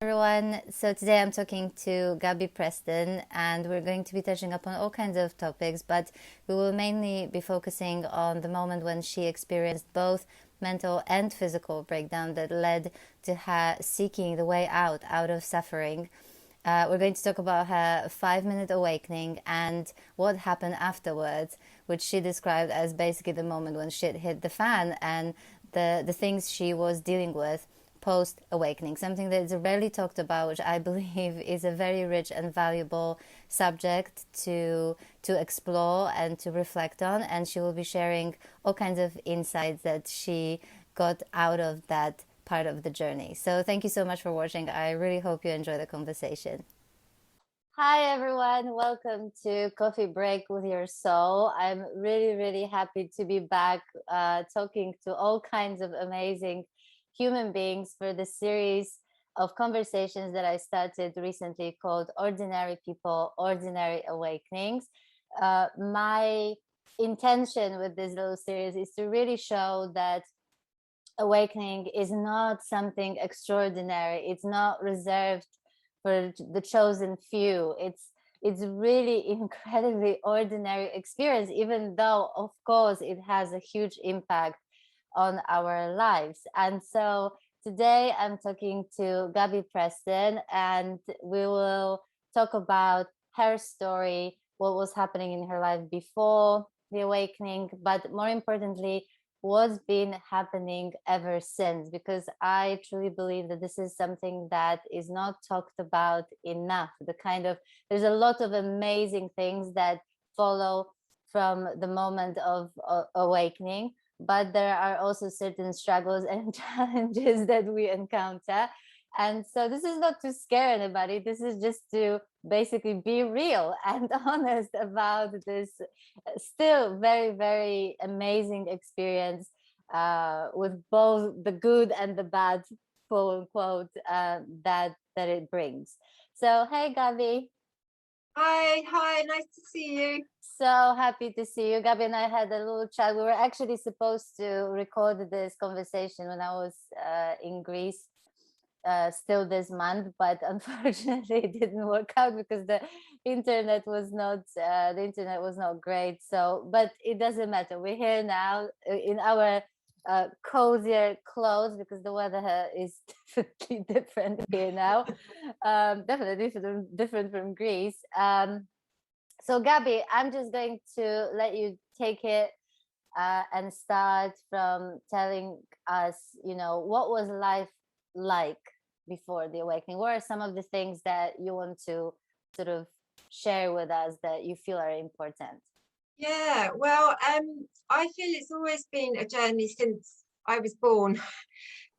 Everyone. So today I'm talking to Gabi Preston, and we're going to be touching upon all kinds of topics, but we will mainly be focusing on the moment when she experienced both mental and physical breakdown that led to her seeking the way out of suffering. We're going to talk about her 5 minute awakening and what happened afterwards, which she described as basically the moment when shit hit the fan and the things she was dealing with post awakening, something that is rarely talked about, which I believe is a very rich and valuable subject to explore and to reflect on. And she will be sharing all kinds of insights that she got out of that part of the journey. So thank you so much for watching. I really hope you enjoy the conversation. Hi everyone, welcome to Coffee Break with Your Soul. I'm really happy to be back talking to all kinds of amazing human beings for the series of conversations that I started recently called Ordinary People, Ordinary Awakenings. My intention with this little series is to really show that awakening is not something extraordinary. It's not reserved for the chosen few. It's really incredibly ordinary experience, even though of course it has a huge impact on our lives. And so today I'm talking to Gabi Preston, and we will talk about her story, what was happening in her life before the awakening, but more importantly, what's been happening ever since, because I truly believe that this is something that is not talked about enough. There's a lot of amazing things that follow from the moment of awakening, but there are also certain struggles and challenges that we encounter. And so this is not to scare anybody. This is just to basically be real and honest about this still very amazing experience with both the good and the bad, quote unquote, that it brings. So hey Gabi. Hi, nice to see you. So happy to see you. Gabi and I had a little chat. We were actually supposed to record this conversation when I was in Greece still this month, but unfortunately it didn't work out because the internet was not great. So, but it doesn't matter. We're here now in our cozier clothes because the weather is definitely different here now. Definitely different from Greece. So Gabi, I'm just going to let you take it and start from telling us, what was life like before the awakening? What are some of the things that you want to sort of share with us that you feel are important? Yeah, well, I feel it's always been a journey since I was born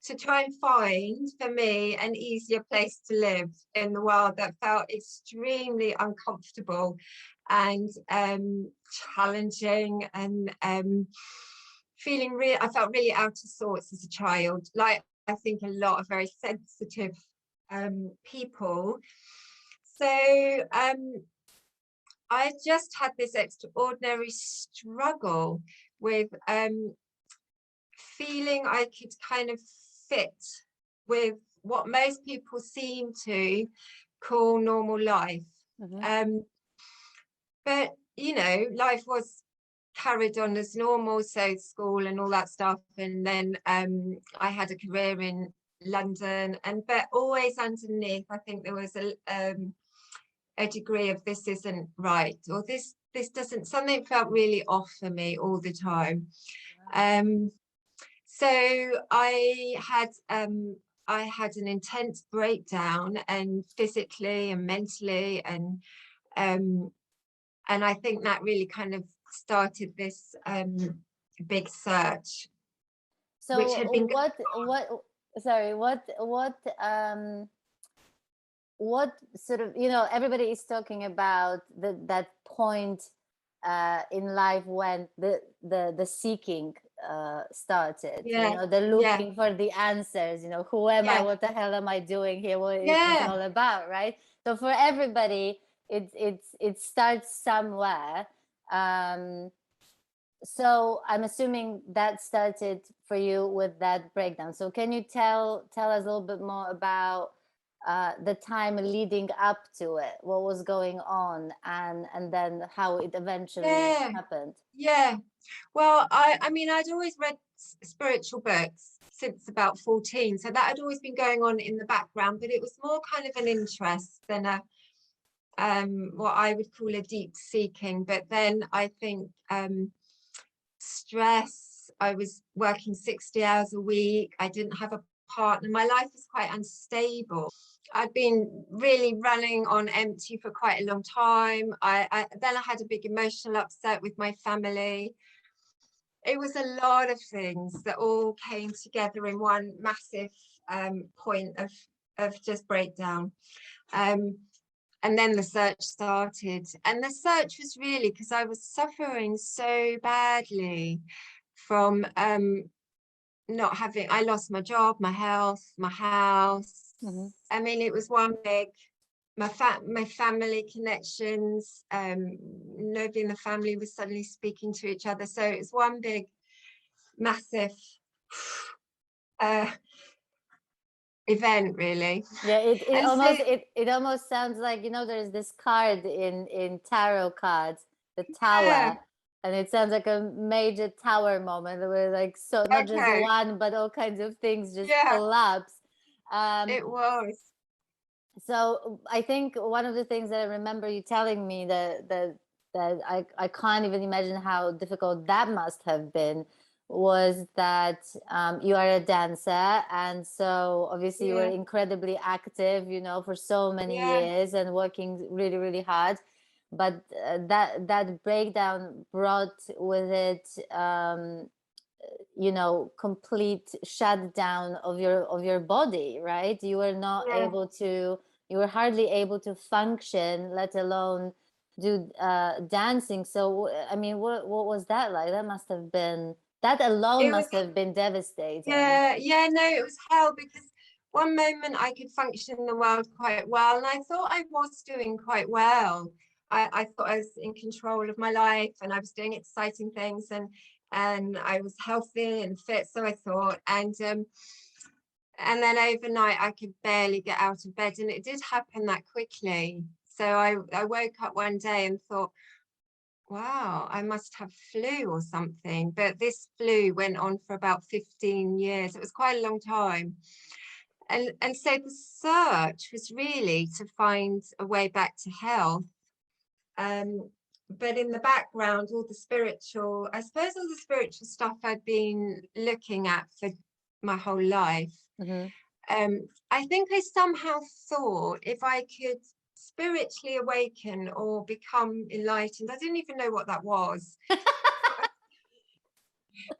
to try and find for me an easier place to live in the world that felt extremely uncomfortable and challenging and I felt really out of sorts as a child. Like I think a lot of very sensitive people. So I just had this extraordinary struggle with feeling I could kind of fit with what most people seem to call normal life. But, life was carried on as normal, so school and all that stuff. And then I had a career in London, but always underneath, I think there was a degree of this isn't right, or this doesn't, something felt really off for me all the time. So I had an intense breakdown, and physically and mentally, and I think that really kind of started this big search. So Which had been what sort of, everybody is talking about that point in life when the seeking started. Yeah, The yeah, looking for the answers. Who am I? yeah, What the hell am I doing here? What is this yeah. all about, right? So for everybody, it starts somewhere. So I'm assuming that started for you with that breakdown. So can you tell us a little bit more about the time leading up to it, what was going on, and then how it eventually Yeah, happened. yeah. Well, I mean, I'd always read spiritual books since about 14, so that had always been going on in the background, but it was more kind of an interest than a what I would call a deep seeking. But then I think stress, I was working 60 hours a week, I didn't have a partner, my life was quite unstable. I'd been really running on empty for quite a long time. Then I had a big emotional upset with my family. It was a lot of things that all came together in one massive point of just breakdown. And then the search started. And the search was really because I was suffering so badly from not having, I lost my job, my health, my house. Mm-hmm. I mean, it was one big, my family connections, nobody in the family was suddenly speaking to each other. So it was one big, massive event, really. Yeah, And so, it almost sounds like, you know, there's this card in tarot cards, the yeah, tower, and it sounds like a major tower moment where, like, so not just okay, one but all kinds of things just yeah, collapse. um it was. so I think one of the things that I remember you telling me, that I can't even imagine how difficult that must have been, was that you are a dancer, and so obviously you were Yeah, incredibly active, you know, for so many yeah, years and working really, really hard. But that breakdown brought with it, you know, complete shutdown of your body, right? You were not yeah. able to, you were hardly able to function, let alone do dancing. So I mean, what was that like? That must have been, that alone It was, must have been devastating. yeah, yeah, no, it was hell because one moment I could function in the world quite well, and I thought I was doing quite well. I thought I was in control of my life and I was doing exciting things, and I was healthy and fit, so I thought. And then overnight I could barely get out of bed, and it did happen that quickly. So I woke up one day and thought, wow, I must have flu or something. But this flu went on for about 15 years. It was quite a long time. And so the search was really to find a way back to health. Um, but in the background, all the spiritual, I suppose all the spiritual stuff I'd been looking at for my whole life. Mm-hmm. I think I somehow thought if I could spiritually awaken or become enlightened, I didn't even know what that was, but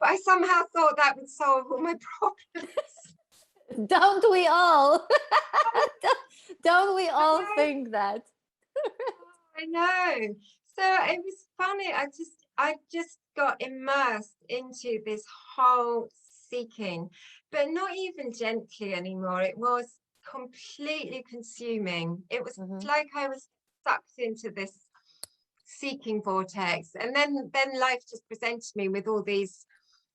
I somehow thought that would solve all my problems. Don't we all? Don't we I all know, think that? I know. So it was funny. I just got immersed into this whole seeking, but not even gently anymore. It was completely consuming. It was Mm-hmm. like I was sucked into this seeking vortex, and then life just presented me with all these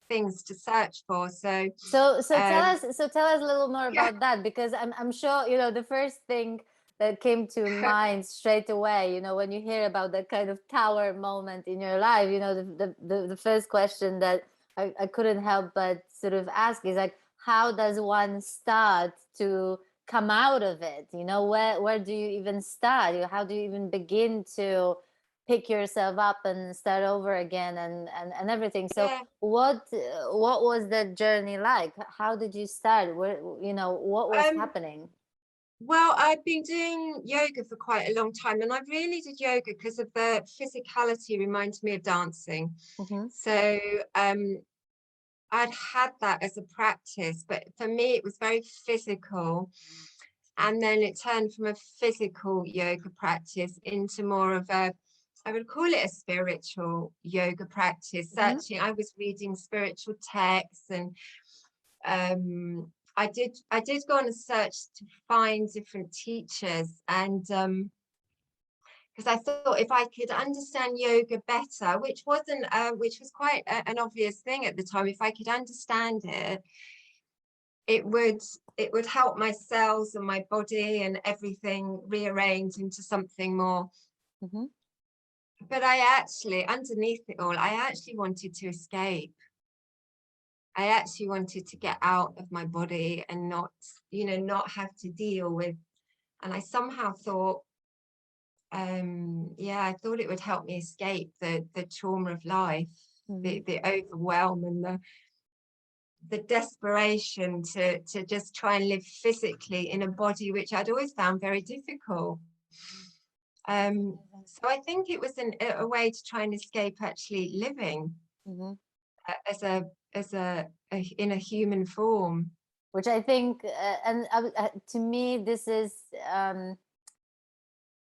things to search for. So So um tell us a little more yeah, about that, because I'm sure, you know, the first thing that came to mind straight away, you know, when you hear about that kind of tower moment in your life, you know, the first question that I couldn't help but sort of ask is like, how does one start to come out of it? You know, where do you even start? How do you even begin to pick yourself up and start over again, and everything? So yeah. what was that journey like? How did you start? Where, you know, what was um happening? Well, I've been doing yoga for quite a long time, and I really did yoga because of the physicality reminded me of dancing. Mm-hmm. So I'd had that as a practice, but for me it was very physical. And then it turned from a physical yoga practice into more of a, I would call it a spiritual yoga practice. Mm-hmm. Searching, I was reading spiritual texts, and I did go on a search to find different teachers, and because I thought if I could understand yoga better, which wasn't which was quite an obvious thing at the time, if I could understand it, it would help my cells and my body and everything rearrange into something more. Mm-hmm. But I actually, underneath it all, I actually wanted to escape. I actually wanted to get out of my body and not, not have to deal with. And I somehow thought, I thought it would help me escape the trauma of life, Mm-hmm. the overwhelm and the desperation to just try and live physically in a body which I'd always found very difficult. So I think it was a way to try and escape actually living Mm-hmm. in a human form. Which I think, to me, this is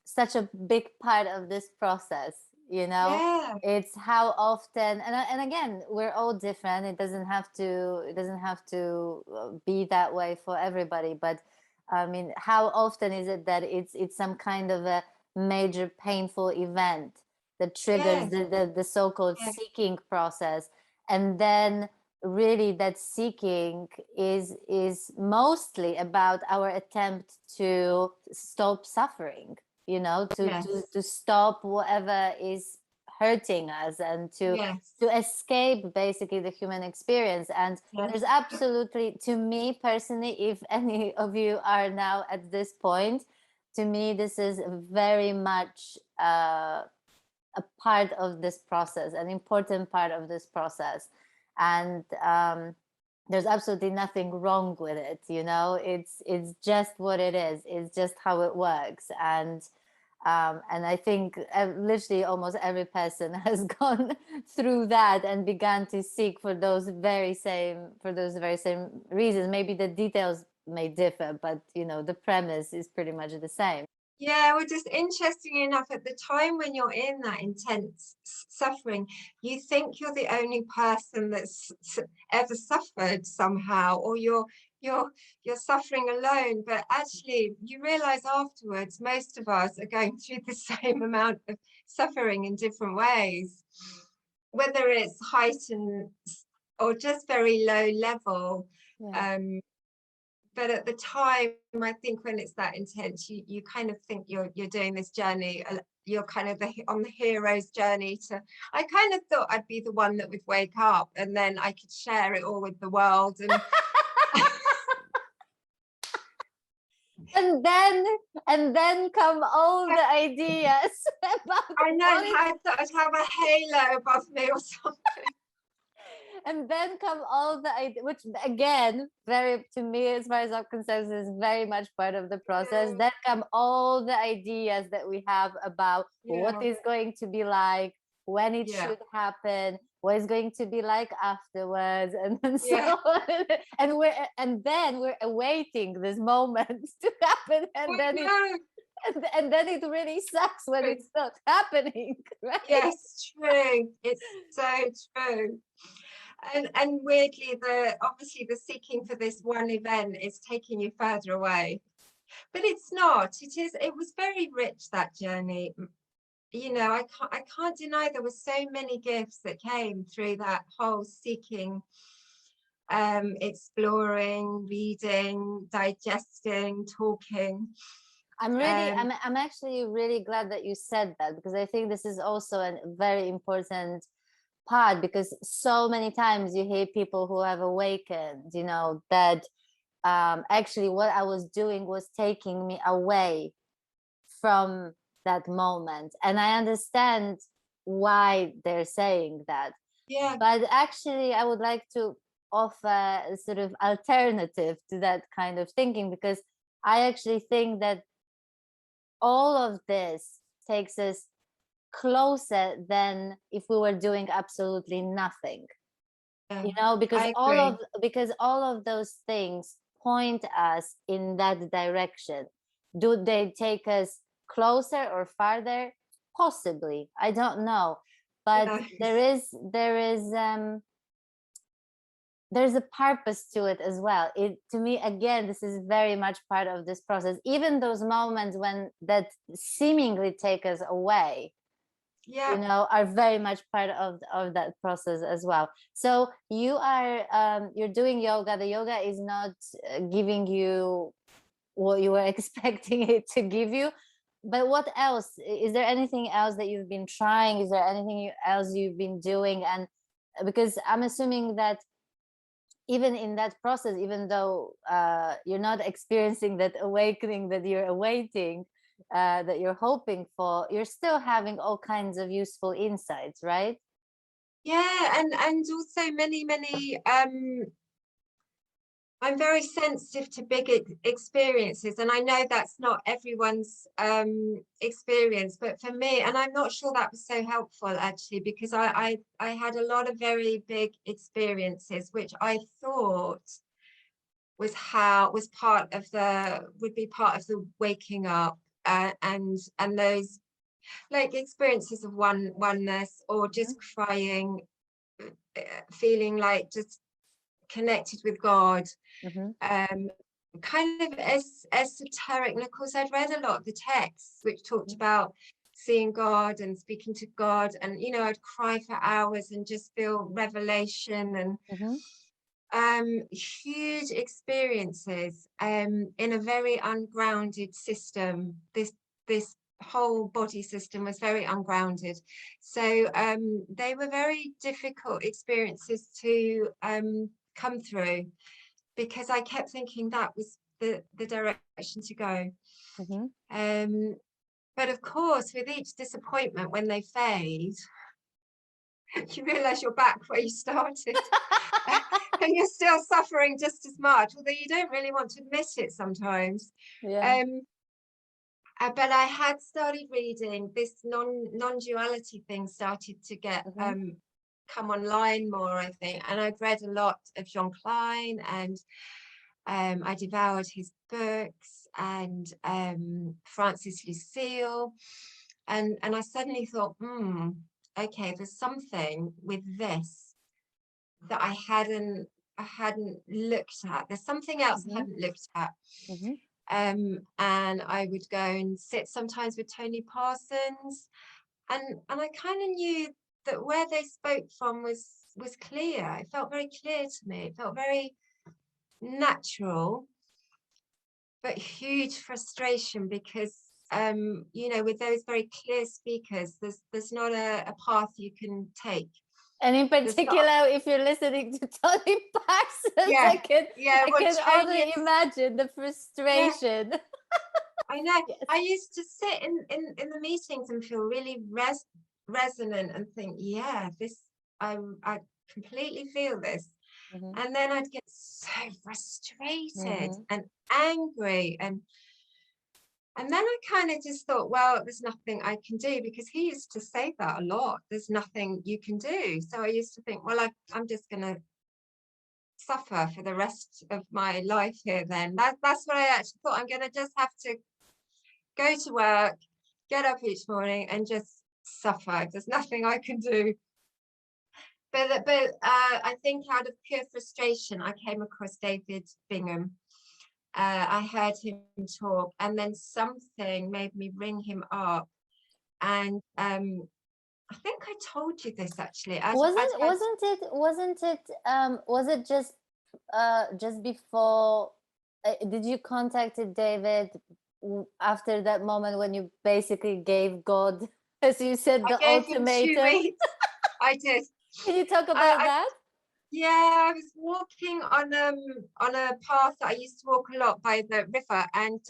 such a big part of this process. Yeah, It's how often, and again, we're all different. It doesn't have to be that way for everybody. But I mean, how often is it that it's some kind of a major painful event that triggers yes, the so-called yes, seeking process, and then really that seeking is mostly about our attempt to stop suffering, yes, to stop whatever is hurting us, and to yes, escape basically the human experience. And yes, there's absolutely, to me personally, if any of you are now at this point, to me this is very much a part of this process, an important part of this process. And there's absolutely nothing wrong with it. It's just what it is. It's just how it works. And I think literally almost every person has gone through that and begun to seek for those very same reasons. Maybe the details may differ, but the premise is pretty much the same. yeah. Well, just interesting enough, at the time when you're in that intense suffering, you think you're the only person that's ever suffered somehow, or you're suffering alone. But actually, you realize afterwards, most of us are going through the same amount of suffering in different ways, whether it's heightened or just very low level. Yeah. But at the time, I think when it's that intense, you kind of think you're doing this journey. You're kind of on the hero's journey to. I kind of thought I'd be the one that would wake up, and then I could share it all with the world. And and then come all the ideas about I know what it, I thought I'd have a halo above me or something. and then come all the ideas, which again, very, to me, as far as I'm concerned, is very much part of the process. Yeah, Then come all the ideas that we have about what yeah, is going to be like, when it yeah, should happen, what is going to be like afterwards, and then so yeah. on. And then we're awaiting this moment to happen, and I then know. and then it really sucks when it's not happening, right? Yes, true. It's so true. And weirdly, obviously the seeking for this one event is taking you further away. But it's not. It was very rich, that journey. I can't deny there were so many gifts that came through that whole seeking, exploring, reading, digesting, talking. Um, I'm actually really glad that you said that, because I think this is also a very important part, because so many times you hear people who have awakened, that actually what I was doing was taking me away from that moment. And I understand why they're saying that. yeah, But actually, I would like to offer a sort of alternative to that kind of thinking, because I actually think that all of this takes us closer than if we were doing absolutely nothing, yeah, because I agree. all of those things point us in that direction. Do they take us closer or farther? Possibly, I don't know. But there Yes. is there's a purpose to it as well. It, to me, again, this is very much part of this process. Even those moments when that seemingly take us away, Yeah. are very much part of that process as well. So you are you're doing yoga. The yoga is not giving you what you were expecting it to give you, but what else? Is there anything else that you've been trying? Is there anything else you've been doing? And because I'm assuming that even in that process, even though you're not experiencing that awakening that you're awaiting, that you're hoping for, you're still having all kinds of useful insights, right? Yeah, and also many I'm very sensitive to big experiences, and I know that's not everyone's experience, but for me, and I'm not sure that was so helpful actually, because I had a lot of very big experiences, which I thought was would be part of the waking up, and those like experiences of oneness, or just crying, feeling like just connected with God, Mm-hmm. kind of esoteric. And of course, I'd read a lot of the texts which talked about seeing God and speaking to God, and I'd cry for hours and just feel revelation, and Mm-hmm. huge experiences in a very ungrounded system. This whole body system was very ungrounded, so they were very difficult experiences to come through, because I kept thinking that was the direction to go. Mm-hmm. But of course, with each disappointment, when they fade, you realize you're back where you started. And you're still suffering just as much, although you don't really want to admit it sometimes. Yeah. But I had started reading this non-duality thing, started to get Mm-hmm. come online more, I think. And I'd read a lot of John Klein, and I devoured his books, and Francis Lucille, and I suddenly thought, okay, there's something with this that I hadn't looked at. There's something else I Mm-hmm. hadn't looked at. Mm-hmm. And I would go and sit sometimes with Tony Parsons, and I kind of knew that where they spoke from was clear. It felt very clear to me. It felt very natural, but huge frustration, because with those very clear speakers, there's not a path you can take. And in There's not a, particular, if you're listening to Tony Parsons, yeah, I well, can Tony only is, imagine the yeah, frustration. I know. Yes. I used to sit in the meetings and feel really resonant, and think, yeah, this, I completely feel this. Mm-hmm. And then I'd get so frustrated Mm-hmm. and angry, and then I kind of just thought, well, there's nothing I can do, because he used to say that a lot. There's nothing you can do. So I used to think, well, I'm just going to suffer for the rest of my life here then. That's what I actually thought. I'm going to just have to go to work, get up each morning, and just suffer. There's nothing I can do. But I think out of pure frustration, I came across David Bingham. I heard him talk, and then something made me ring him up. And I think I told you this actually. Was it just before, did you contacted David after that moment when you basically gave God, as you said, I the gave him 2 ultimatum? weeks. I did. Can you talk about I that? Yeah, I was walking on a path that I used to walk a lot by the river, and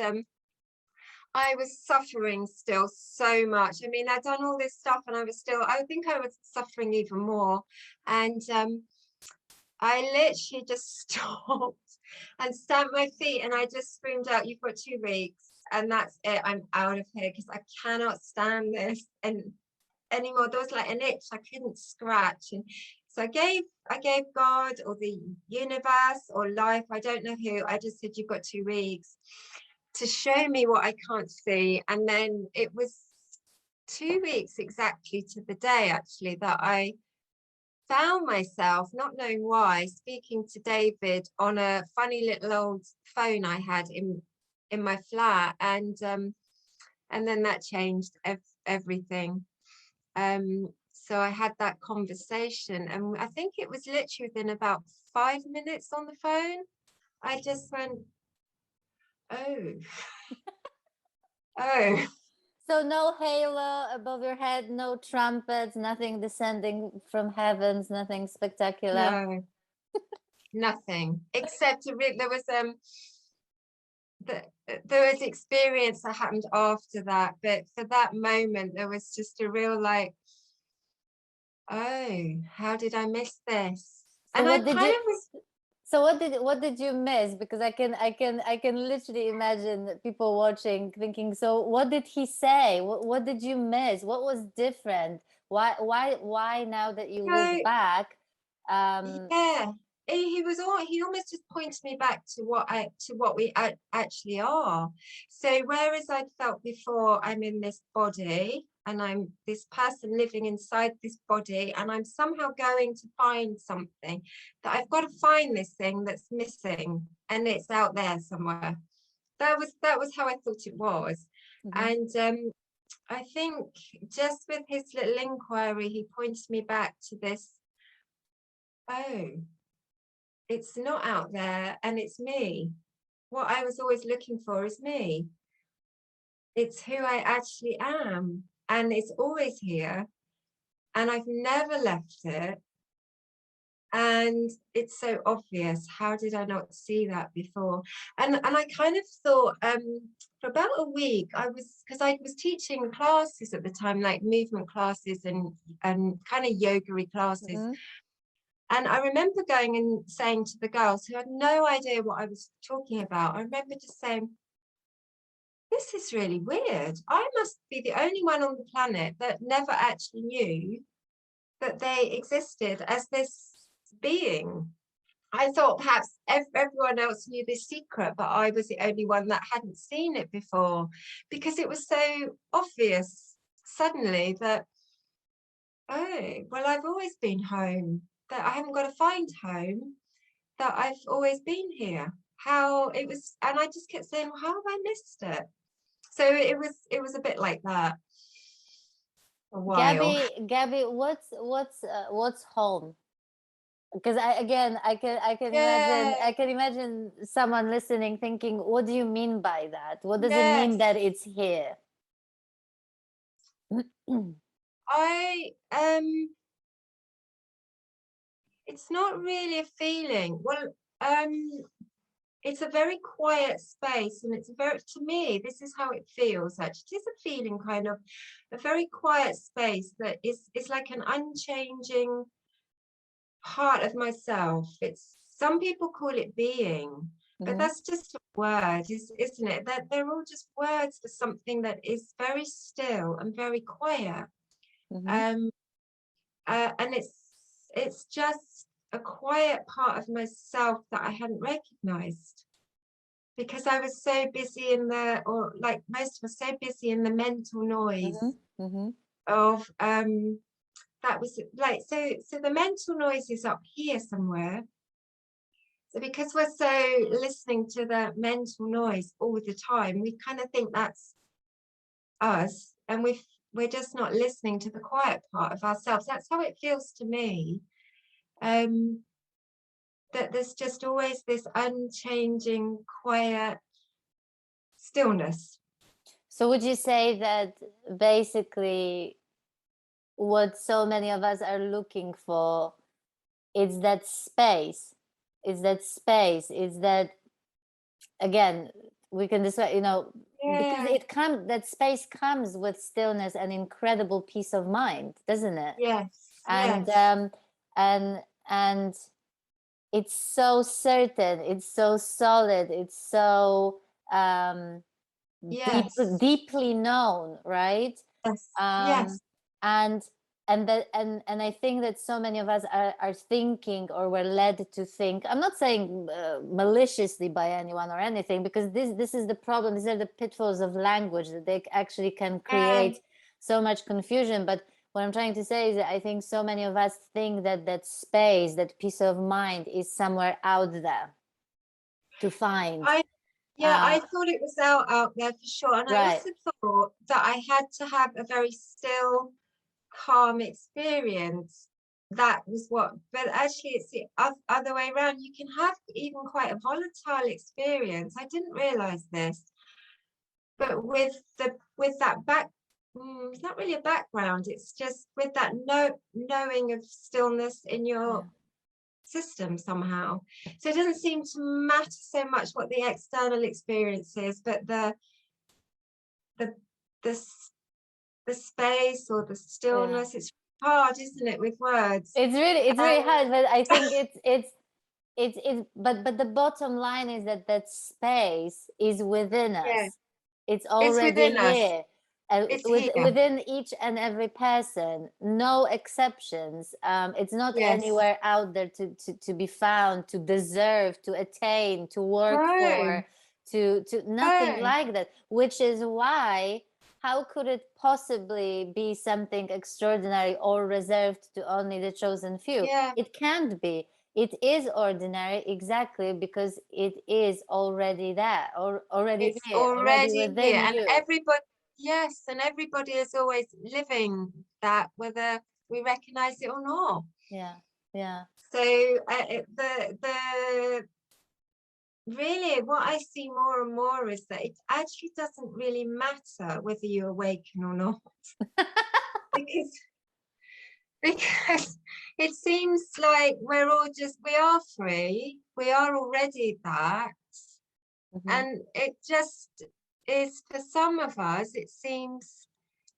I was suffering still so much. I mean, I'd done all this stuff, and I think I was suffering even more. And I literally just stopped and stamped my feet, and I just screamed out, "You've got 2 weeks, and that's it. I'm out of here, because I cannot stand this and anymore." There was like an itch I couldn't scratch. And so I gave God, or the universe, or life, I don't know who, I just said, "You've got 2 weeks to show me what I can't see." And then it was 2 weeks exactly to the day, actually, that I found myself, not knowing why, speaking to David on a funny little old phone I had in my flat. And then that changed everything. So I had that conversation, and I think it was literally within about 5 minutes on the phone. I just went, oh, oh. So no halo above your head, no trumpets, nothing descending from heavens, nothing spectacular. No, nothing except there was there was experience that happened after that, but for that moment there was just a real like, oh, how did I miss this? So And I what did kind you of was, so what did you miss? Because I can literally imagine people watching thinking, so what did he say? What did you miss? What was different? Why now that you look so back? yeah, he almost just pointed me back to what we actually are. So whereas I'd felt before, I'm in this body and I'm this person living inside this body, and I'm somehow going to find something, that I've got to find this thing that's missing and it's out there somewhere. That was how I thought it was. Mhm. And I think just with his little inquiry, he pointed me back to this, oh, it's not out there and it's me. What I was always looking for is me. It's who I actually am, and it's always here, and I've never left it. And it's so obvious. How did I not see that before? And I kind of thought, for about a week, because I was teaching classes at the time, like movement classes and kind of yoga classes. Mhm. And I remember going and saying to the girls who had no idea what I was talking about, I remember just saying, this is really weird. I must be the only one on the planet that never actually knew that they existed as this being. I thought perhaps everyone else knew this secret, but I was the only one that hadn't seen it before, because it was so obvious suddenly that, oh, well, I've always been home, that I haven't got to find home, that I've always been here. How it was, and I just kept saying, well, how have I missed it? So it was a bit like that a while. Gabi, what's home? Because Yeah, I can imagine someone listening thinking, what do you mean by that? What does it mean yes. that it's here? I it's not really a feeling. Well, it's a very quiet space, and it's a very, to me, this is how it feels actually. It is a feeling, kind of a very quiet space that is like an unchanging part of myself. It's, some people call it being, but Mhm. that's just a word, isn't it? That they're all just words for something that is very still and very quiet. Mhm. Um, and it's just a quiet part of myself that I hadn't recognized, because I was so busy in the, or like most of us, so busy in the mental noise Mhm. Mhm. of that was like, so the mental noise is up here somewhere. So because we're so listening to the mental noise all the time, we kind of think that's us, and we're just not listening to the quiet part of ourselves. That's how it feels to me. Um, that there's just always this unchanging, quiet stillness. So would you say that basically what so many of us are looking for is that space? Is that space? Is that, again, we can describe, because Yeah. it comes, that space comes with stillness and incredible peace of mind, doesn't it? Yes. And Yes. and it's so certain, it's so solid, it's so Yes. deeply known, right? Yes. um Yes. and and I think that so many of us are thinking, or were led to think, I'm not saying maliciously by anyone or anything, because this is the problem, these are the pitfalls of language, that they actually can create so much confusion. But what I'm trying to say is that I think so many of us think that that space, that peace of mind, is somewhere out there to find. I Yeah, uh I thought it was out there for sure. And I right. also thought that I had to have a very still calm experience. That was what, but actually it's the other way around. You can have even quite a volatile experience. I didn't realize this, but with that it's not really a background. It's just with that knowing of stillness in your system somehow. So it doesn't seem to matter so much what the external experience is, but the space or the stillness. It's hard, isn't it, with words? It's really hard, but I think it's but the bottom line is that space is within us. Yeah. It's already within us. here. It's here. Within each and every person, no exceptions. It's not anywhere out there to be found, to deserve, to attain, to work for, to nothing like that. Which is why, how could it possibly be something extraordinary or reserved to only the chosen few? It can't be. It is ordinary, exactly, because it is already there, or already it's here, already within here. you. And everybody, yes, and everybody is always living that, whether we recognize it or not. Yeah. So really what I see more and more is that it actually doesn't really matter whether you awaken or not. because it seems like we are free, we are already that. And it just is, for some of us, it seems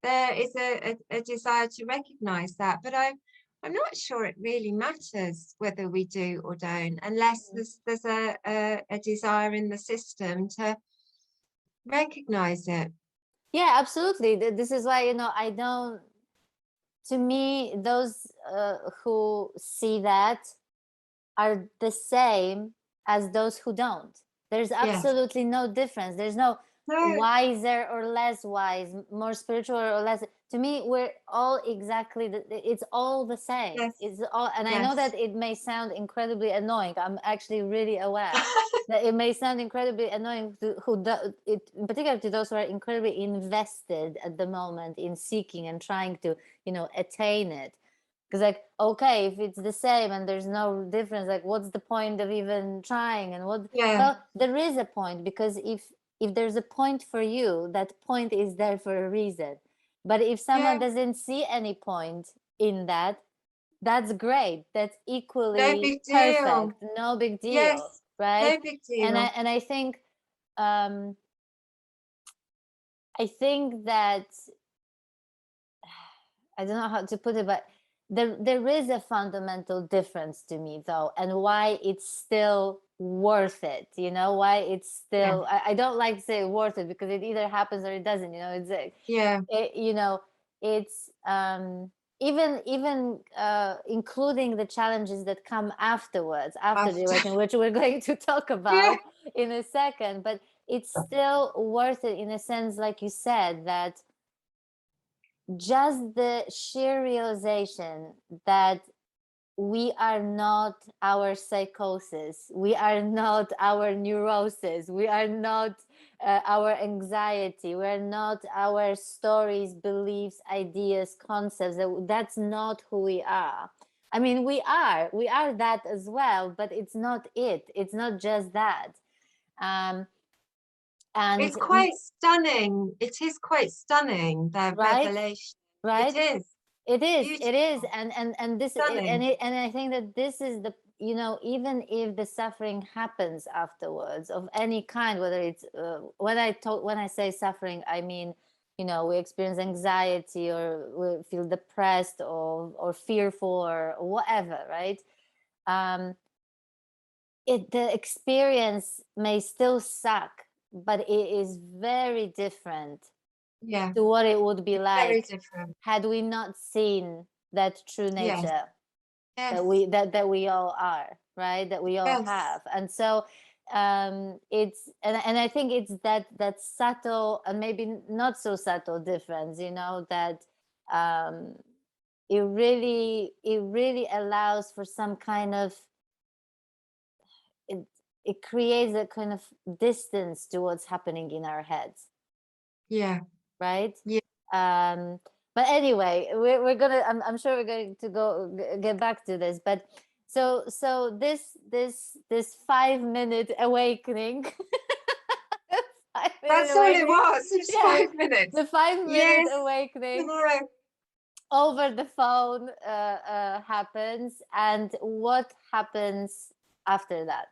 there is a desire to recognize that, but I'm not sure it really matters whether we do or don't, unless there's a desire in the system to recognize it. Yeah, absolutely. This is why, I don't, to me, those who see that are the same as those who don't. There's absolutely no difference. There's no wiser or less wise, more spiritual or less. To me, we're all exactly, it's all the same. It's all, and I know that it may sound incredibly annoying. I'm actually really aware that it may sound incredibly annoying to in particular to those who are incredibly invested at the moment in seeking and trying to, attain it. Because, like, okay, if it's the same and there's no difference, like, what's the point of even trying? And well, there is a point, because if there's a point for you, that point is there for a reason. But if someone doesn't see any point in that, that's great. That's equally perfect. No big deal, right? No big deal. And I think that, I don't know how to put it, but there is a fundamental difference to me, though, and why it's still worth it. Why it's still, I don't like to say worth it, because it either happens or it doesn't. It's it's even including the challenges that come afterwards, after the awakening, which we're going to talk about in a second. But it's still worth it, in a sense, like you said, that just the sheer realization that we are not our psychosis, we are not our neurosis, we are not our anxiety, we are not our stories, beliefs, ideas, concepts. That's not who we are. I mean, we are that as well, but it's not it. It's not just that. And it's quite stunning. It is quite stunning, the revelation. Right? It is. Beautiful. It is. And this and I think that this is the, even if the suffering happens afterwards of any kind, whether it's when I say suffering, I mean, we experience anxiety, or we feel depressed, or fearful, or whatever, right? The experience may still suck, but it is very different to what it would be like had we not seen that true nature that we all are, right? That we all have. And so it's and I think it's that subtle and maybe not so subtle difference, that it really allows for some kind of, it creates a kind of distance to what's happening in our heads. Right? Yeah. But anyway, we're gonna, I'm sure we're going to get back to this, but so this 5 minute awakening. That's all it was. It's Yeah, 5 minutes. the 5 minute Yes. awakening No. over the phone happens, and what happens after that?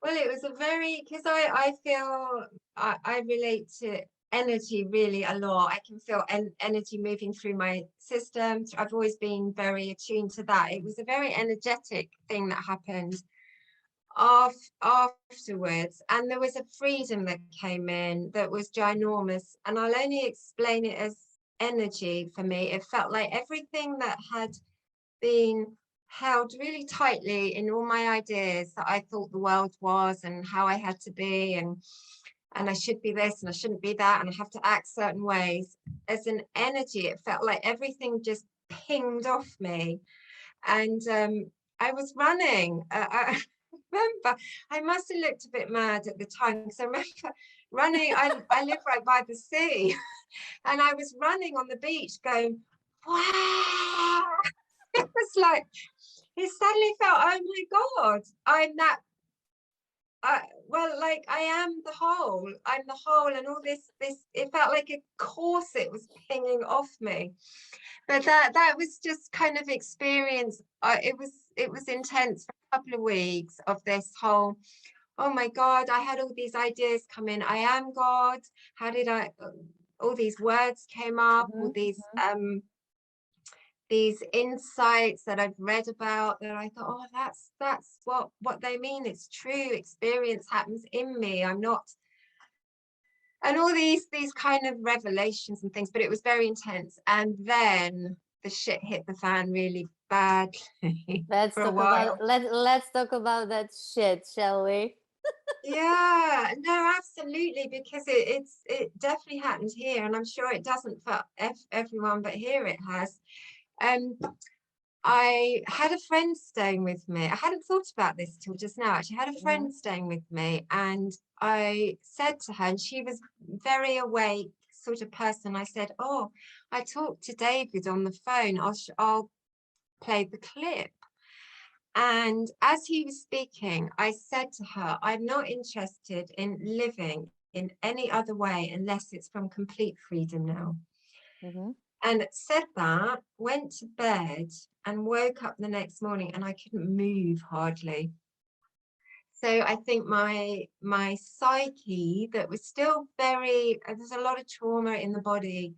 Well, it was a very, because I feel I relate to energy really a lot. I can feel energy moving through my system. I've always been very attuned to that. It was a very energetic thing that happened afterwards, and there was a freedom that came in that was ginormous, and I'll only explain it as energy. For me, it felt like everything that had been held really tightly in all my ideas that I thought the world was, and how I had to be, and I should be this and I shouldn't be that, and I have to act certain ways. As an energy, it felt like everything just pinged off me, and I was running. I remember I must have looked a bit mad at the time, because I remember running. I live right by the sea, and I was running on the beach going, wow. It was like, it suddenly felt, oh my God, I'm that, well, like I am the whole, I'm the whole, and all this, it felt like a corset was pinging off me. But that was just kind of experience. It was intense for a couple of weeks of this whole, oh my God, I had all these ideas come in. I am God. How did I, all these words came up, all these insights that I've read about, that I thought, oh, that's what they mean. It's true. Experience happens in me. I'm not, and all these kind of revelations and things, but it was very intense. And then the shit hit the fan really badly Let's for a talk about, while. let's talk about that shit, shall we? Yeah, no, absolutely, because it definitely happened here, and I'm sure it doesn't for everyone, but here it has. Um, I had a friend staying with me. I hadn't thought about this till just now. Actually, I had a friend staying with me, and I said to her, and she was very awake sort of person. I said, "Oh, I talked to David on the phone. I'll play the clip." And as he was speaking, I said to her, "I'm not interested in living in any other way unless it's from complete freedom now." And said that, went to bed, and woke up the next morning, and I couldn't move hardly. So I think my psyche, that was still very, there's a lot of trauma in the body.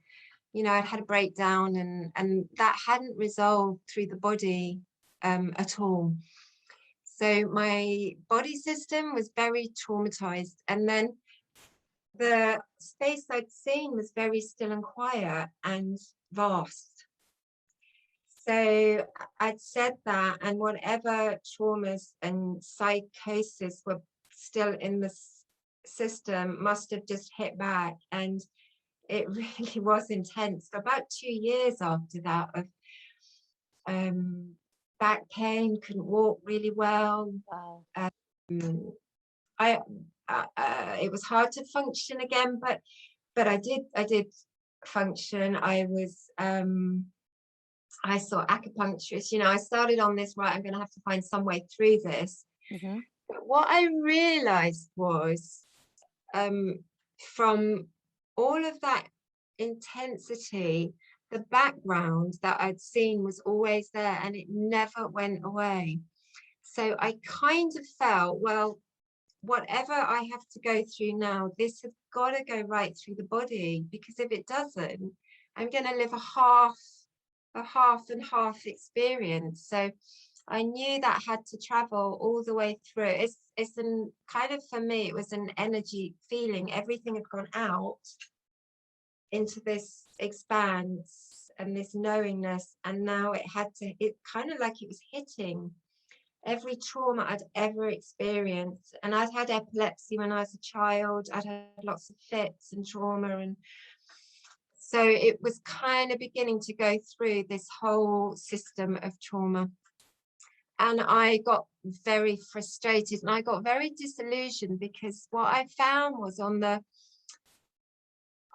You know, I'd had a breakdown, and that hadn't resolved through the body at all. So my body system was very traumatized. And then the space I'd seen was very still and quiet and vast. So I'd said that, and whatever traumas and psychosis were still in the system must have just hit back. And it really was intense for about 2 years after that, of back pain, couldn't walk really well. Wow. I it was hard to function again, but I did function. I saw acupuncturists. You know, I started on this, right, I'm going to have to find some way through this. But what I realized was, from all of that intensity, the background that I'd seen was always there, and it never went away. So I kind of felt, well, whatever I have to go through now, this has got to go right through the body, because if it doesn't, I'm going to live a half and half experience. So I knew that had to travel all the way through. It's an kind of, for me, it was an energy feeling. Everything had gone out into this expanse and this knowingness, and now it kind of like it was hitting every trauma I'd ever experienced. And I'd had epilepsy when I was a child. I'd had lots of fits and trauma, and so it was kind of beginning to go through this whole system of trauma. And I got very frustrated, and I got very disillusioned, because what I found was on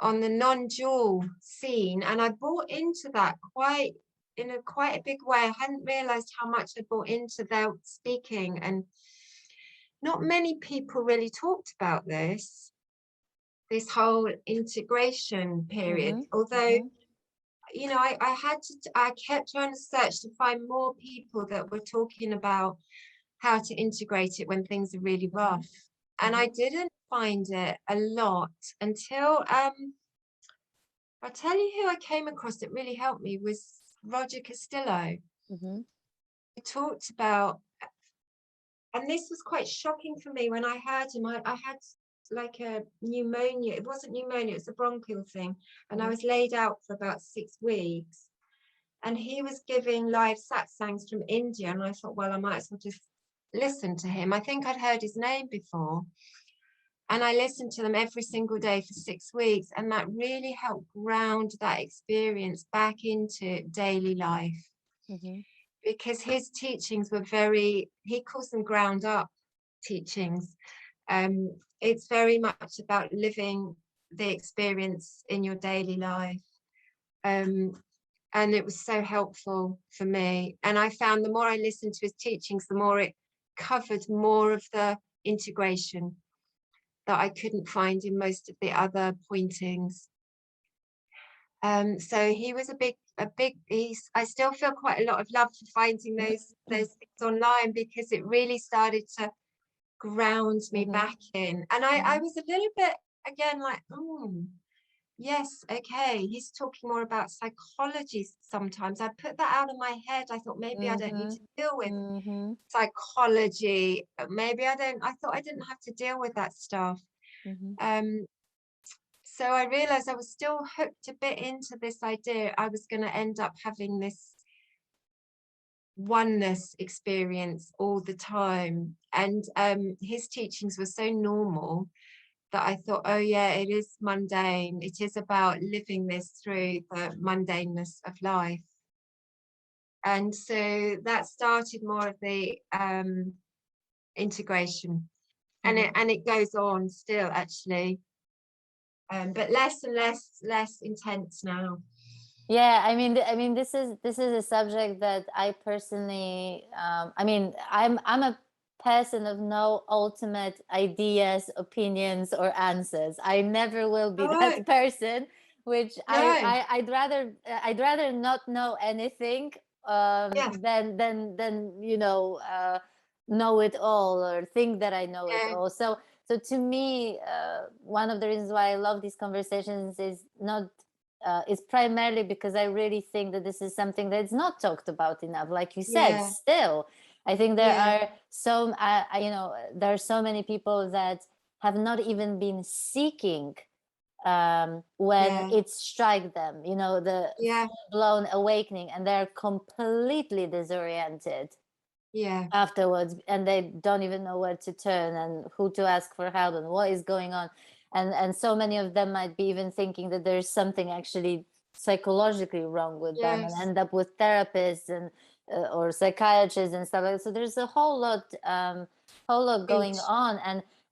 on the non-dual scene, and I bought into that quite a big way. I hadn't realized how much I bought into their speaking, and not many people really talked about this whole integration period. Although, you know, I kept trying to search to find more people that were talking about how to integrate it when things are really rough. And I didn't find it a lot until I'll tell you who I came across that really helped me was Roger Castillo. He talked about, and this was quite shocking for me when I heard him. I had like a pneumonia. It wasn't pneumonia, it was a bronchial thing. And I was laid out for about 6 weeks. And he was giving live satsangs from India. And I thought, well, I might as well just listen to him. I think I'd heard his name before. And I listened to them every single day for 6 weeks. And that really helped ground that experience back into daily life. Because his teachings were he calls them ground up teachings. It's very much about living the experience in your daily life. And it was so helpful for me. And I found the more I listened to his teachings, the more it covered more of the integration that I couldn't find in most of the other pointings. So he was I still feel quite a lot of love for finding those things online, because it really started to ground me back in. And I was a little bit, again, like, yes, okay, he's talking more about psychology sometimes. I put that out of my head. I thought maybe I don't need to deal with psychology. Maybe I thought I didn't have to deal with that stuff. So I realized I was still hooked a bit into this idea I was going to end up having this oneness experience all the time. And his teachings were so normal that I thought, oh yeah, it is mundane. It is about living this through the mundaneness of life. And so that started more of the integration. And it goes on still, actually. But less and less intense now. Yeah, I mean, this is a subject that I personally, I mean, I'm a person of no ultimate ideas, opinions, or answers. I never will be that person. Which I'd rather not know anything than you know it all or think that I know it all. So to me, one of the reasons why I love these conversations is primarily because I really think that this is something that's not talked about enough. Like you said, still, I think there are there are so many people that have not even been seeking when it strikes them, the full-blown awakening, and they're completely disoriented afterwards, and they don't even know where to turn and who to ask for help and what is going on. And so many of them might be even thinking that there's something actually psychologically wrong with them, and end up with therapists and or psychiatrists and stuff like that. So there's a whole lot going on,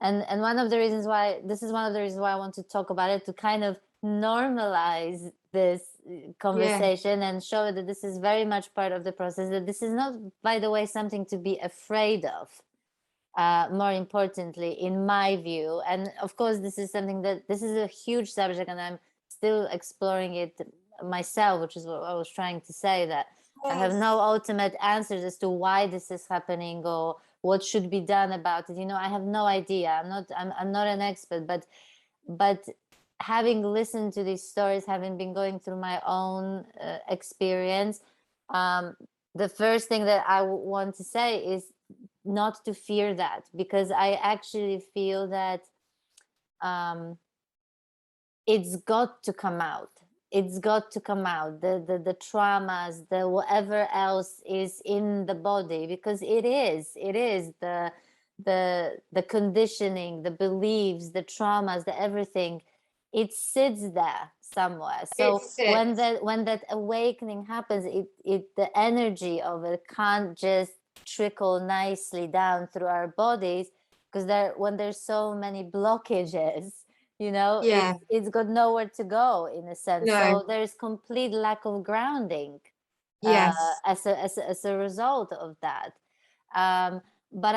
and one of the reasons why I want to talk about it, to kind of normalize this conversation and show that this is very much part of the process, that this is not, by the way, something to be afraid of. More importantly, in my view, and of course this is a huge subject, and I'm still exploring it myself, which is what I was trying to say, that I have no ultimate answers as to why this is happening or what should be done about it. I have no idea. I'm not an expert, but having listened to these stories, having been going through my own experience, the first thing that I want to say is not to fear that, because I actually feel that it's got to come out. It's got to come out, the traumas, the whatever else is in the body, because it is the conditioning, the beliefs, the traumas, the everything. It sits there somewhere. So when that awakening happens, the energy of it can't just trickle nicely down through our bodies, because when there's so many blockages, you know, Yeah. it's got nowhere to go in a sense. No. So there's complete lack of grounding Yes. as a result of that. um but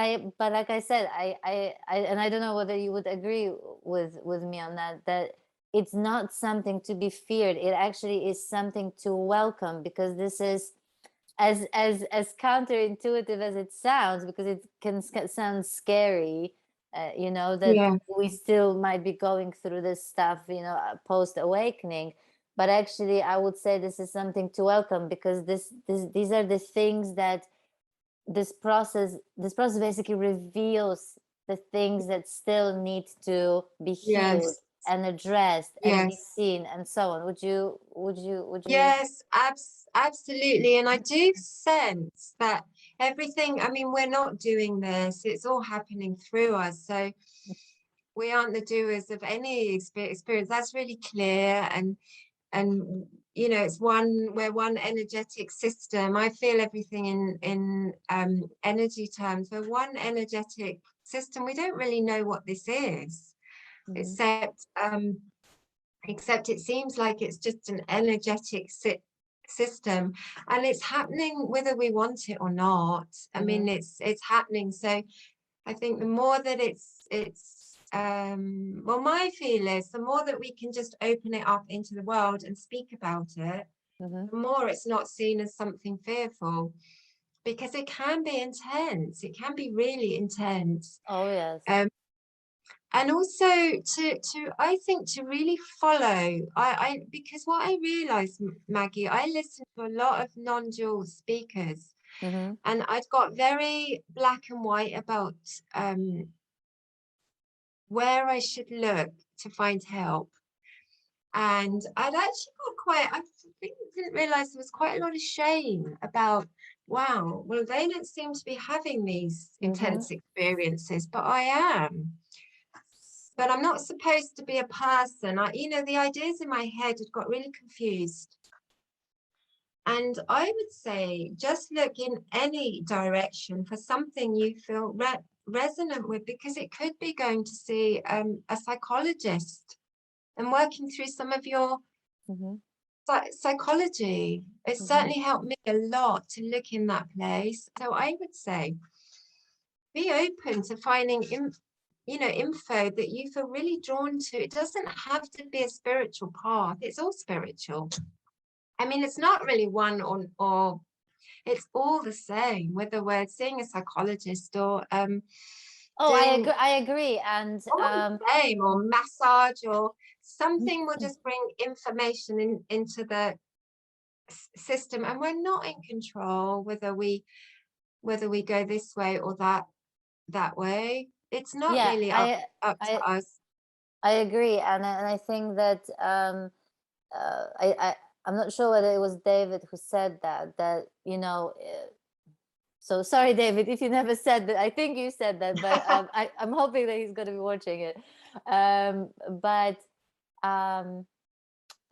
like I said, and I don't know whether you would agree with me on that, that it's not something to be feared. It actually is something to welcome, because this is, as counterintuitive as it sounds, because it can sound scary, you know, that Yeah. we still might be going through this stuff, you know, post awakening. But actually, I would say this is something to welcome, because these are the things that this process basically reveals the things that still need to be healed Yes. and addressed and be Yes. seen and so on. Would you Yes, absolutely. And I do sense that everything, I mean, we're not doing this, it's all happening through us. So we aren't the doers of any experience. That's really clear. And you know, we're one energetic system. I feel everything in energy terms. We're one energetic system. We don't really know what this is, Mhm, except it seems like it's just an energetic system, and it's happening whether we want it or not. I mhm, mean, it's happening. So I think the more that well, my feel is the more that we can just open it up into the world and speak about it, mhm. the more it's not seen as something fearful, because it can be intense. It can be really intense. Oh yes. Um, and also to I think to really follow, I because what I realized, Maggie, I listen to a lot of non-dual speakers, Mhm, and I'd got very black and white about where I should look to find help. And I'd actually got didn't realize there was quite a lot of shame about, wow, well, they don't seem to be having these mhm. intense experiences, but I am. But I'm not supposed to be a person. The ideas in my head had got really confused. And I would say just look in any direction for something you feel resonant with, because it could be going to see a psychologist and working through some of your Mhm, psychology. It mhm. certainly helped me a lot to look in that place. So I would say be open to finding info that you feel really drawn to. It doesn't have to be a spiritual path. It's all spiritual. I mean, it's not really one or it's all the same, whether we're seeing a psychologist or Oh, doing I agree. And all the same, or massage or something will just bring information into the system, and we're not in control whether we go this way or that way. It's not yeah, really up to I us. I agree. And I think that I'm not sure whether it was David who said that, you know, so sorry, David, if you never said that. I think you said that, but I'm hoping that he's going to be watching it. But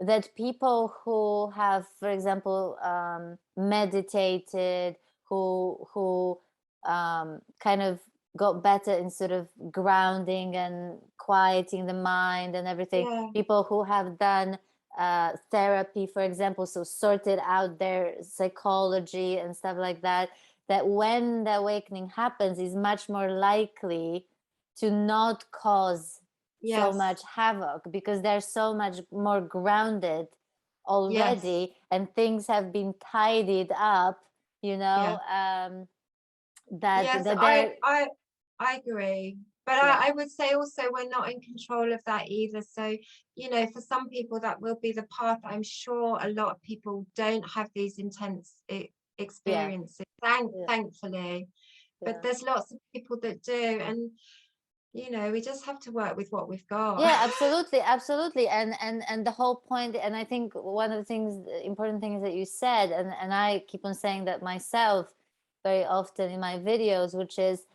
that people who have, for example, meditated, who kind of got better in sort of grounding and quieting the mind and everything, Yeah. people who have done therapy, for example, so sorted out their psychology and stuff like that, that when the awakening happens is much more likely to not cause so Yes. much havoc, because they're so much more grounded Yes. already, and things have been tidied up, you Yeah. know, that Yes, they're, I agree. But yeah, I would say also we're not in control of that either. So, for some people that will be the path. I'm sure a lot of people don't have these intense yeah, experiences, yeah, thankfully. But yeah. there's lots of people that do. And, we just have to work with what we've got. Yeah, absolutely, absolutely. And the whole point, and I think one of the things, the important things that you said, and I keep on saying that myself very often in my videos, which is,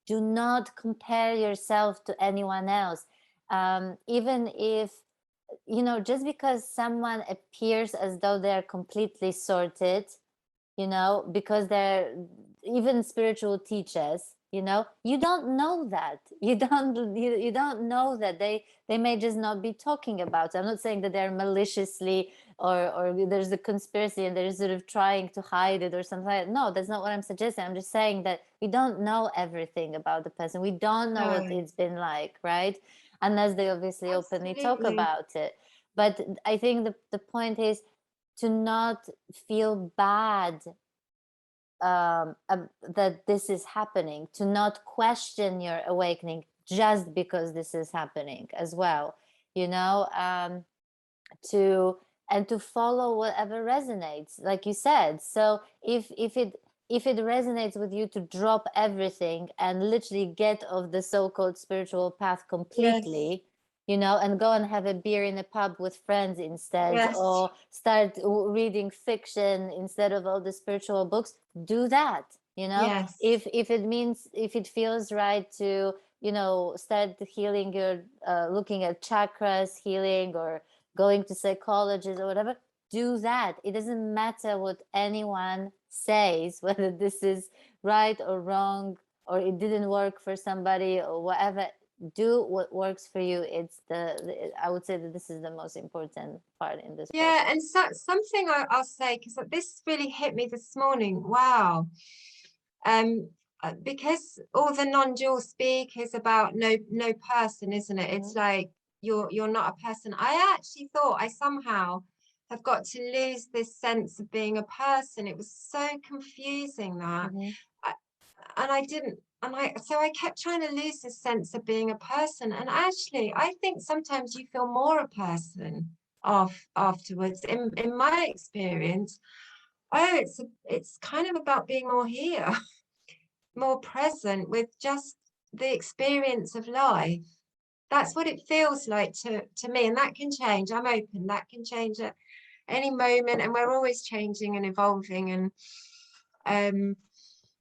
do not compare yourself to anyone else. Even if, just because someone appears as though they're completely sorted, because they're even spiritual teachers. You know, you don't know that. You don't know that they may just not be talking about it. I'm not saying that they're maliciously or there's a conspiracy and they're sort of trying to hide it or something like that. No, that's not what I'm suggesting. I'm just saying that we don't know everything about the person. We don't know what No, it's been like, right? Unless they obviously openly talk absolutely. about it. But I think the point is to not feel bad that this is happening, to not question your awakening just because this is happening as well, you know, to and to follow whatever resonates, like you said. So if it resonates with you to drop everything and literally get off the so-called spiritual path Yes, completely, you know, and go and have a beer in a pub with friends instead, yes, or start reading fiction instead of all the spiritual books, do that, you know. yes. If it means, if it feels right to, you know, start healing your looking at chakras healing, or going to psychologists or whatever, do that. It doesn't matter what anyone says, whether this is right or wrong, or it didn't work for somebody or whatever. Do what works for you. It's I would say that this is the most important part in this Yeah, process. and so something I'll say, because this really hit me this morning. Wow. Um, because all the non-dual speak is about no person, isn't it? Mm-hmm. It's like you're not a person. I actually thought I somehow have got to lose this sense of being a person. It was so confusing that. Mm-hmm. I, and I didn't, and I kept trying to lose this sense of being a person. And actually, I think sometimes you feel more a person afterwards. In my experience, oh, it's kind of about being more here, more present with just the experience of life. That's what it feels like to me, and that can change. I'm open. That can change at any moment, and we're always changing and evolving. And um,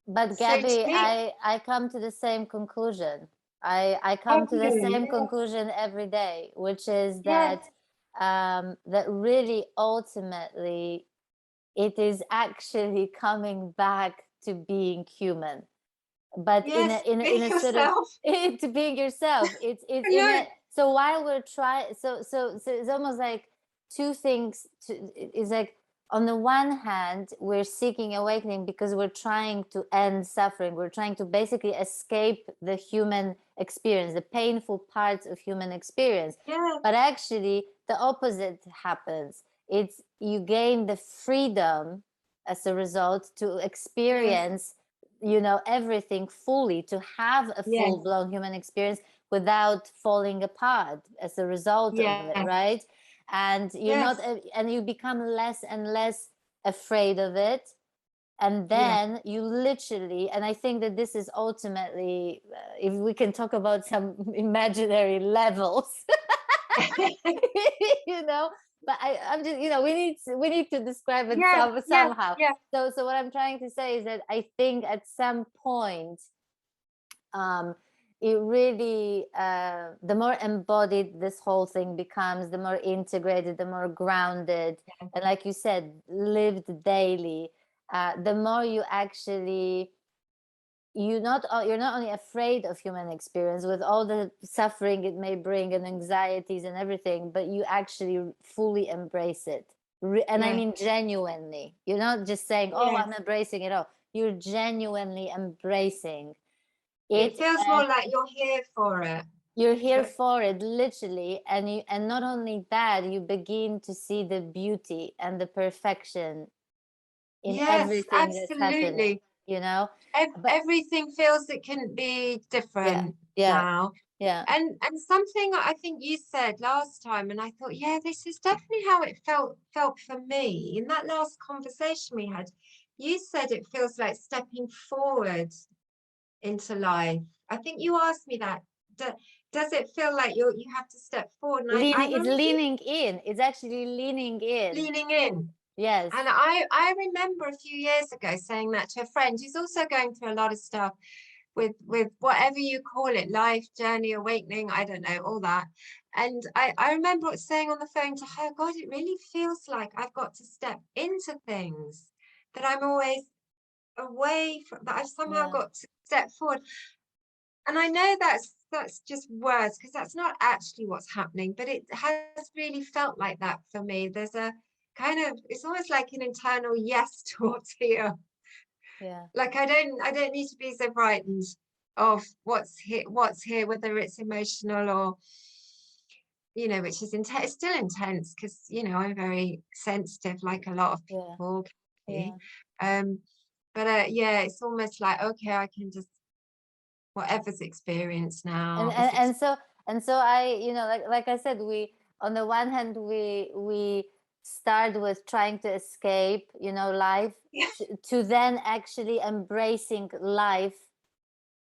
But so to Gabby, me, I come to the same conclusion. I come to the hopefully, same conclusion every day, which is yeah, that that really ultimately it is actually coming back to being human, but yes, in be a sort of yourself. to being yourself. It's I in know. a, so while we're trying, so it's almost like two things it's like, on the one hand we're seeking awakening because we're trying to end suffering, we're trying to basically escape the human experience, the painful parts of human experience. Yeah, But actually the opposite happens. It's you gain the freedom as a result to yes, experience, you know, everything fully, to have a yes, full-blown human experience without falling apart as a result of it, yes, right? And you're not, yes, and you become less and less afraid of it. And yes. then you literally, and I think that this is ultimately, if we can talk about some imaginary levels, you know, but I'm just, you know, we need to describe it Yeah, yeah, somehow. yeah, So what I'm trying to say is that I think at some point, um, it really, the more embodied this whole thing becomes, the more integrated, the more grounded, and like you said, lived daily, the more you actually, you're not only afraid of human experience with all the suffering it may bring and anxieties and everything, but you actually fully embrace it. And I yeah, mean genuinely, you're not just saying, oh, I'm yes. embracing it all. You're genuinely embracing It it, feels and more like you're here for it. you're here But for it, literally. And you, and not only that, you begin to see the beauty and the perfection in yes, everything that's happening, absolutely. you know. But Everything feels it can be yeah, different yeah, now. yeah. And something I think you said last time, and I thought, yeah, this is definitely how it felt for me in that last conversation we had. You said it feels like stepping forward into life. I think you asked me that. Do, does it feel like you have to step forward? And I Leaning, it's remember you leaning in, it's actually leaning in. leaning in. Yes. And I remember a few years ago saying that to a friend who's also going through a lot of stuff with whatever you call it, life journey, awakening, I don't know, all that. And I remember saying on the phone to her, God, it really feels like I've got to step into things that I'm always away from that. I've somehow Yeah. got to step forward. And I know that's just words, because that's not actually what's happening, but it has really felt like that for me. There's a kind of, it's almost like an internal yes to what's here. Yeah. Like I don't need to be so frightened of what's here, whether it's emotional or, which is intense. It's still intense because, I'm very sensitive, like a lot of Yeah. people can Yeah. be. Um, but yeah, it's almost like, okay, I can just, whatever's experienced and now is and, and so and so I, like I said, we, on the one hand, we start with trying to escape, life, to then actually embracing life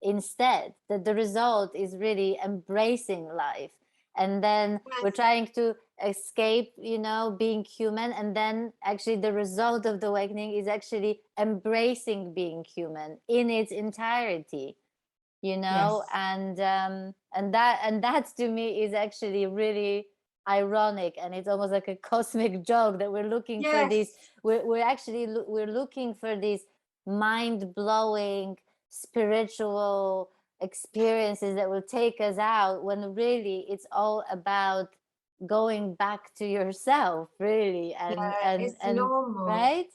instead. That the result is really embracing life, and then we're yes, trying to escape, being human, and then actually the result of the awakening is actually embracing being human in its entirety, yes, and that to me is actually really ironic, and it's almost like a cosmic joke that we're looking for these, yes, we're looking for these mind-blowing spiritual experiences that will take us out, when really it's all about going back to yourself, really, yeah, and it's and normal. right.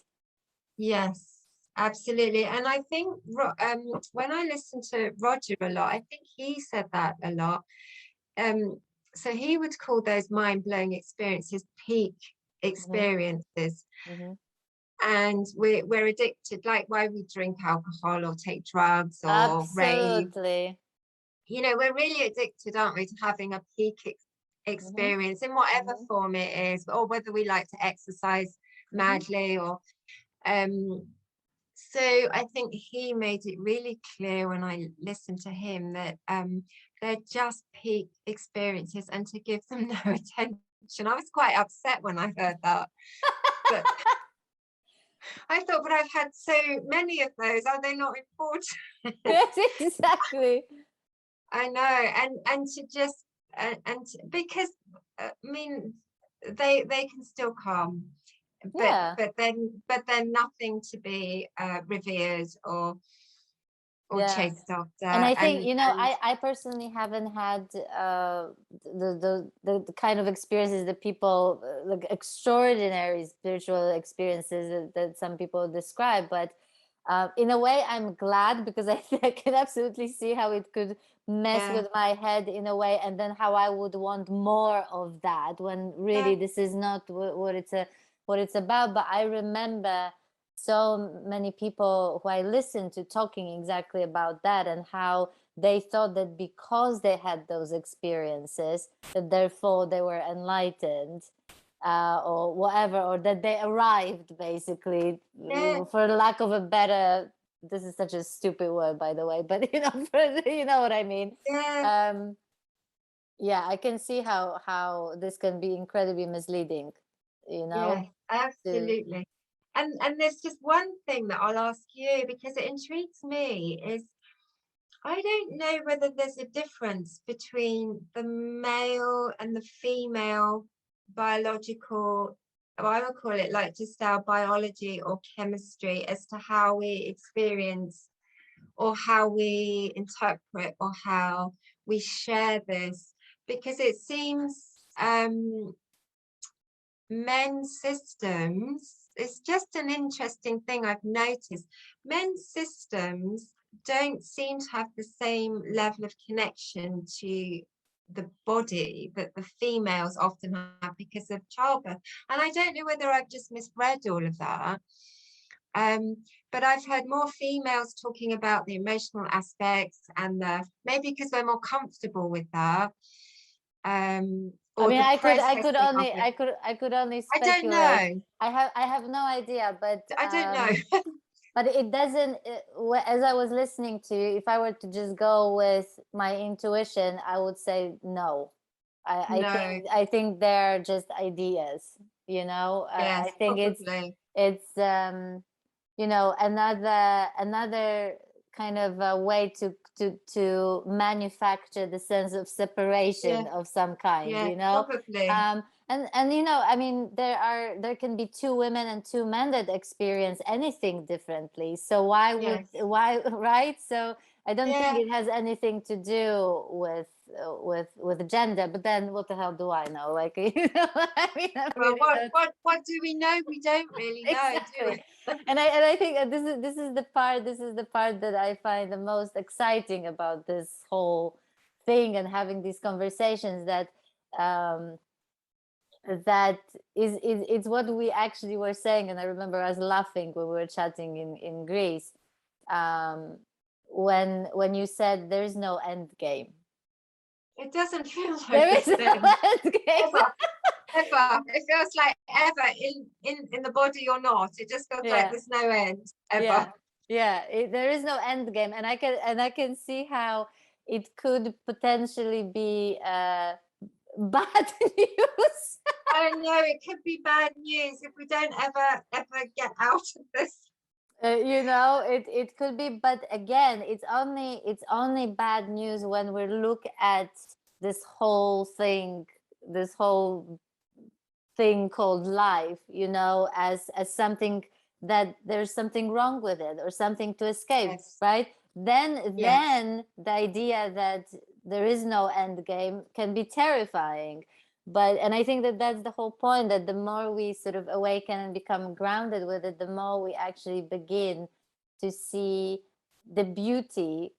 Yes, absolutely. And I think when I listen to Roger a lot, I think he said that a lot. Um, so he would call those mind-blowing experiences peak Hmm. experiences. Hmm. And we're addicted, like why we drink alcohol or take drugs or rave. Absolutely. We're really addicted, aren't we, to having a peak Hmm. experience in whatever Hmm. form it is, or whether we like to exercise Hmm. madly or um so I think he made it really clear when I listened to him that they're just peak experiences, and to give them no attention. I was quite upset when I heard that. But I thought, but I've had so many of those. Are they not important? Yes, exactly. I know, and to just because I mean they can still come, but Yeah. they're nothing to be revered or Yeah. chased And after, I think, and I personally haven't had the kind of experiences that people, like extraordinary spiritual experiences that some people describe. But in a way, I'm glad, because I can absolutely see how it could mess yeah, with my head in a way, and then how I would want more of that, when really yeah, this is not what it's about. But I remember so many people who I listened to talking exactly about that, and how they thought that because they had those experiences, that therefore they were enlightened, or whatever, or that they arrived, basically, yeah, for lack of a better. This is such a stupid word, by the way, but you know what I mean. yeah, Um, yeah, I can see how this can be incredibly misleading. You yeah, know, to absolutely. And there's just one thing that I'll ask you, because it intrigues me, is I don't know whether there's a difference between the male and the female biological, or I would call it like just our biology or chemistry, as to how we experience or how we interpret or how we share this. Because it seems men's systems, it's just an interesting thing I've noticed. Men's systems don't seem to have the same level of connection to the body that the females often have because of childbirth. And I don't know whether I've just misread all of that. Um, but I've heard more females talking about the emotional aspects, and maybe because they're more comfortable with that, I or mean, the I could processing of only it. I don't speculate. know. I have no idea, I don't know. but it doesn't. As I was listening to you, if I were to just go with my intuition, I would say no. No. I think they're just ideas. I Yes, think probably. it's another kind of a way to manufacture the sense of Yeah, separation of some kind, yeah, probably. And you know, I mean, there can be two women and two men that experience anything differently. So Yes. why right? So I don't think Yeah. it has anything to do with gender. But then what the hell do I know? Like, you know, I mean, I Well, really what don't. what do we know? We don't really know, do Exactly. we? And I think that this is the part that I find the most exciting about this whole thing and having these conversations, um that is it's what we actually were saying. And I remember us laughing when we were chatting in Greece, um when you said there's no end game. It doesn't feel like There is this no then. end game. Ever. Ever. It feels like ever in the body or not. It just feels like Yeah, there's no end ever. yeah, yeah. There is no end game, and I can see how it could potentially be bad news. I know it could be bad news if we don't ever get out of this. You know, it could be, but again, it's only bad news when we look at this whole thing, this whole thing called life, you know, as something that there's something wrong with it or something to escape, Yes. right? then Yes. then the idea that there is no end game can be terrifying. But and I think that that's the whole point, that the more we sort of awaken and become grounded with it, the more we actually begin to see the beauty,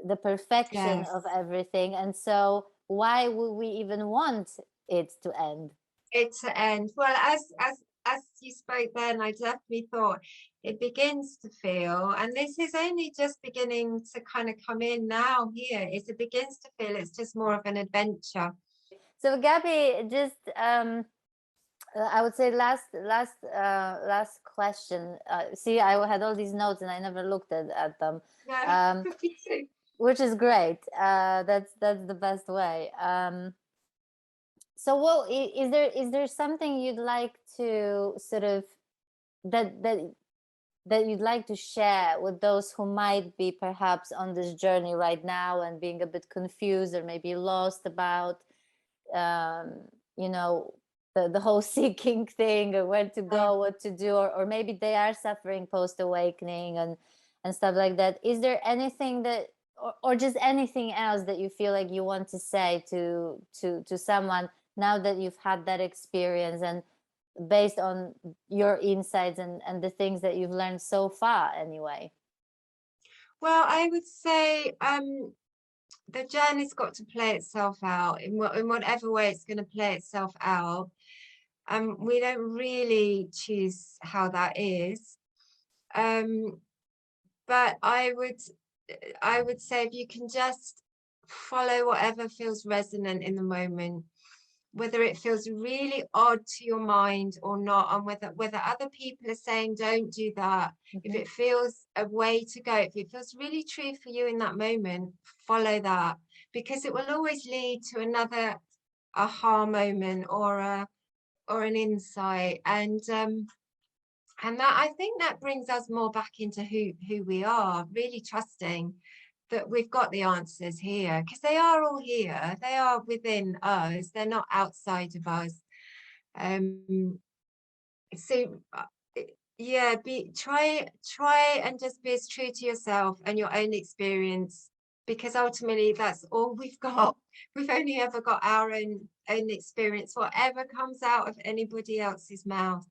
the perfection of Yes. everything. And so why would we even want it to end? It's to end. Well, as you spoke then, I definitely thought it begins to feel, and this is only just beginning to kind of come in now here, is it begins to feel it's just more of an adventure. So Gabby, just I would say last question. See, I had all these notes and I never looked at them, No, um, me too. which is great. That's the best way. So, well, is there something you'd like to sort of that that that you'd like to share with those who might be perhaps on this journey right now and being a bit confused or maybe lost about um, you know, the whole seeking thing, or where to Uh, go, what to do, or maybe they are suffering post awakening and stuff like that. Is there anything that or just anything else that you feel like you want to say to someone now that you've had that experience, and based on your insights and the things that you've learned so far anyway? well, I would say the journey's got to play itself out in whatever way it's going to play itself out. We don't really choose how that is. Um, but I would say if you can just follow whatever feels resonant in the moment, whether it feels really odd to your mind or not, and whether other people are saying don't do that, if Mm-hmm. it feels a way to go, if it feels really true for you in that moment, follow that, because it will always lead to another aha moment or an insight. And that, I think, that brings us more back into who we are, really trusting that we've got the answers here, because they are all here. They are within us. They're not outside of us. Um, so yeah, try and just be as true to yourself and your own experience, because ultimately that's all we've got. We've only ever got our own experience. Whatever comes out of anybody else's mouth,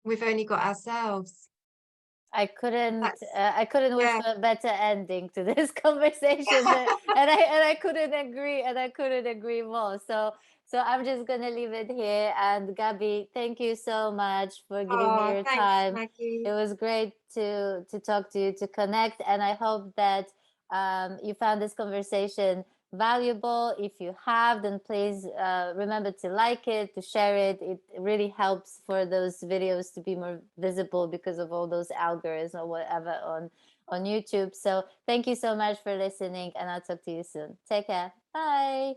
we've only got ourselves. That's I couldn't wish yeah. for a better ending to this conversation, and I couldn't agree more. So I'm just gonna leave it here. And Gabi, thank you so much for giving me Oh, your thanks, time. It Maggie. was great to talk to you, to connect, and I hope that you found this conversation valuable. If you have, then please remember to like it, to share it. It really helps for those videos to be more visible because of all those algorithms or whatever on YouTube. So thank you so much for listening, and I'll talk to you soon. Take care. Bye.